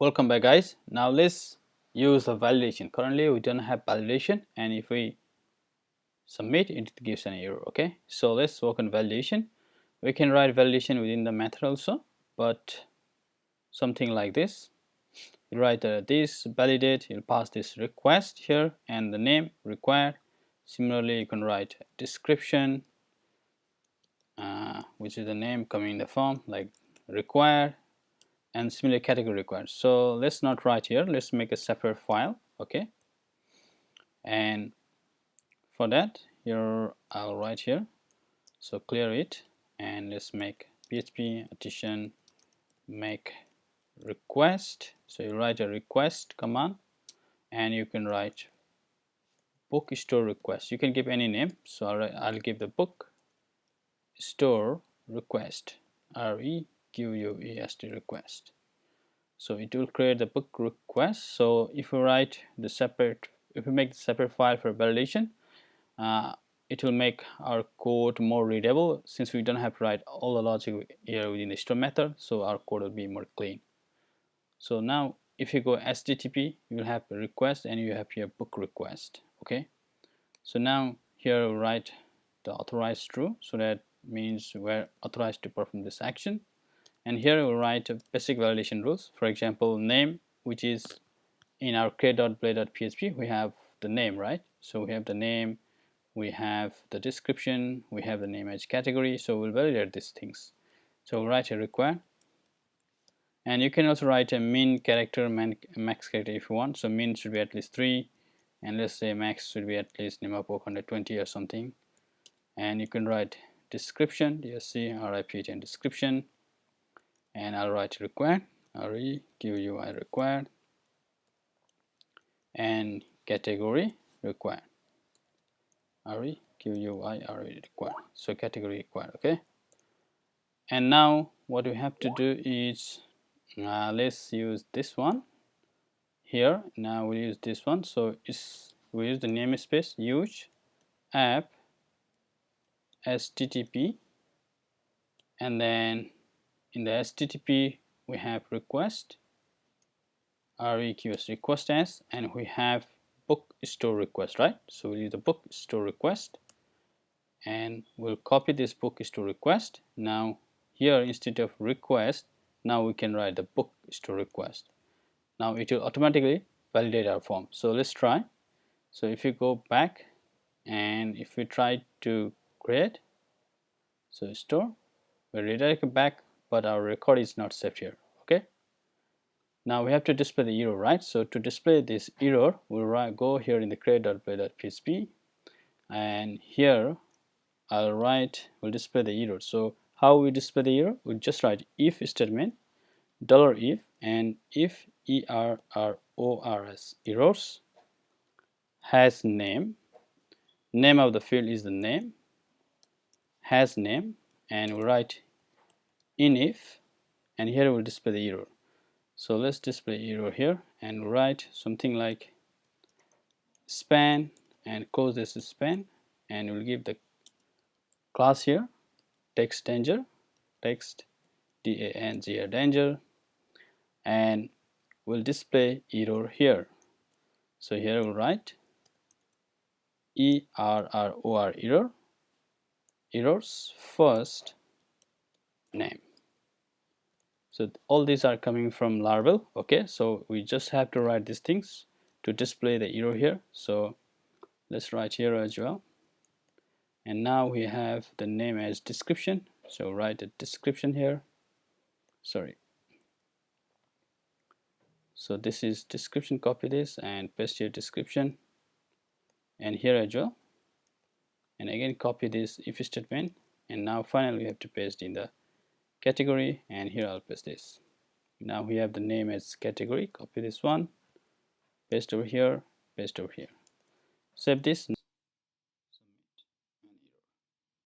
Welcome back, guys. Now let's use the validation. Currently we don't have validation, and if we submit it gives an error. Okay, so let's work on validation. We can write validation within the method also, but something like this. You write this validate, you'll pass this request here and the name required. Similarly, you can write description, which is the name coming in the form like required, and similar category required. So let's not write here, let's make a separate file. Okay, and for that here I'll write here, so clear it, and let's make php addition make request. So you write a request command and you can write book store request. You can give any name, so I'll give the book store request, request request. So it will create the book request. So if you write the separate, if you make the separate file for validation, it will make our code more readable, since we don't have to write all the logic here within the store method, so our code will be more clean. So now if you go http, you will have a request and you have here book request. Okay, so now here we'll write the authorized true, so that means we're authorized to perform this action. And here we'll write basic validation rules. For example, name, which is in our create.play.php, we have the name, right? So we have the name, we have the description, we have the name as category, so we'll validate these things. So we'll write a require, and you can also write a min character, max character if you want. So min should be at least 3, and let's say max should be at least name of 120 or something. And you can write description, dsc rip and description, and I'll write required, requi required, and category required, requi required. So category required. Okay, and now what we have to do is let's use this one here. Now we use this one, so we use the namespace use app http, and then in the http we have request, request request as, and we have book store request, right? So we'll use the book store request, and we'll copy this book store request. Now here, instead of request, now we can write the book store request. Now it will automatically validate our form. So let's try. So if you go back and if we try to create, so store, we redirect back, but our record is not saved here. Okay, now we have to display the error, right? So to display this error, we'll go here in the create.play.php, and here we'll display the error. So how we display the error? We'll just write if statement, $if, and if errors, errors has name of the field is the name, has name, and we'll write inif, and here we'll display the error. So let's display error here and we'll write something like span, and close this span, and we'll give the class here text danger, text danger danger, and we'll display error here. So here we'll write error, errors first name. So all these are coming from Laravel. Okay, so we just have to write these things to display the error here. So let's write here as well, and now we have the name as description, so write a description here. Sorry, so this is description, copy this and paste your description, and here as well, and again copy this if statement, and now finally we have to paste in the category, and here I'll paste this. Now we have the name as category, copy this one, paste over here, paste over here, save this.